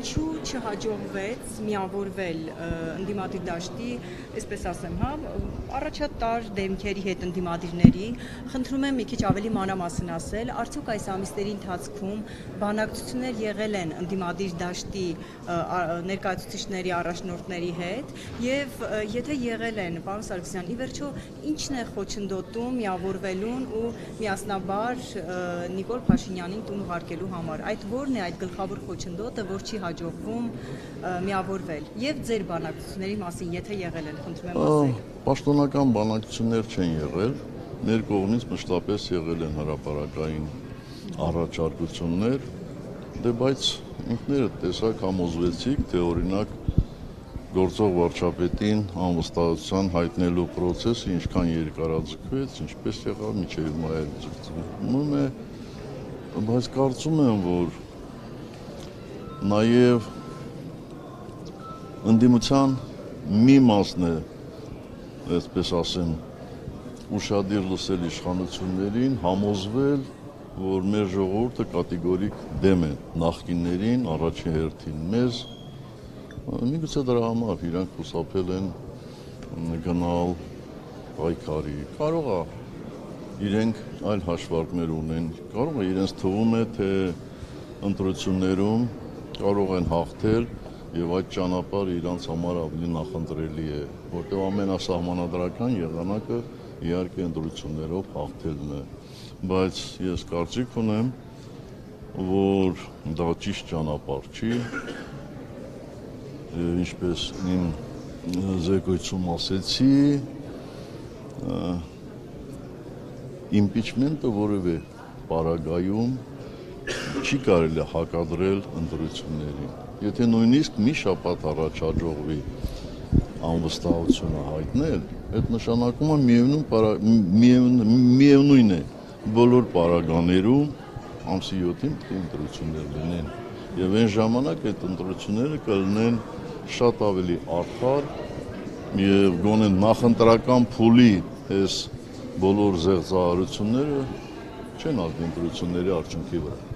ինչու չհաջողվեց միավորվել ընդդիմադիր դաշտի, այսպես ասեմ, հա, առաջատար դեմքերի հետ ընդդիմադիրների, խնդրում եմ մի քիչ ավելի մանրամասն ասել, արդյոք այս ամիսների ընթացքում բանակցություններ եղել են ընդդիմադիր դաշտի ներկայացուցիչների առաջնորդների հետ եւ եթե եղել են, պարոն Սարգսյան, ի վերջո ինչն է խոչընդոտում միավորվելուն ու միասնաբար Նիկոլ Փաշինյանին տուն ուղարկելու համար, այդ ո՞րն է այդ գլխավոր խոչընդոտը, որ չի հաջողվում միավորվել եւ ձեր բանակցությունների մասին եթե եղել են, խնդրում եմ ասել։ Պաշտոնական բանակցություններ չեն եղել, մեր կողմից մշտապես եղել են հրապարակային առաջարկություններ, բայց ինքներդ տեսակ համոզվեցիք, թե օրինակ գործող վարչապետին անվստահության հայտնելու process-ը ինչքան երկարաձգվեց, ինչպես եղավ մինչև հիմա ձգվում է, բայց կարծում եմ, որ նաև ընդդիմության մի մասն է, այսպես ասեմ, ուշադիր լսել իշխանություններին, համոզվել, որ մեր ժողովուրդը կատեգորիկ դեմ է նախկիններին, առաջին հերթին մեզ, միգուցե դրա համար իրանք խուսափել են գնալ պայքարի, կարող է իրենք այլ հաշվարկներ ունեն, կարող է իրենց թվում է, թե ընտրություններում կարող են հաղթել եւ այդ ճանապարհը իրանց համար ավելի նախընտրելի է, որտեղ ամենասահմանադրական եղանակը իհարկե ընտրություններով հաղթելն է, բայց ես կարծիք ունեմ, որ դա ճիշտ ճանապարհ չի, ինչպես իմ զեկույցում ասեցի, իմպիչմենտը որևէ պարագայում չի կարելի հակադրել ընտրություններին։ Եթե նույնիսկ մի շաբաթ առաջ հաջողվի անվստահությունը հայտնել, այդ նշանակում է միևնույն է բոլոր պարագաներում ամսի 7-ին ընտրություններ լինեն եւ այն ժամանակ այդ ընտրությունները կլինեն շատ ավելի արդար եւ գոնե նախընտրական փուլի այս բոլոր զեղծահարությունները չեն ալնի ընտրությունների արդյունքի վրա։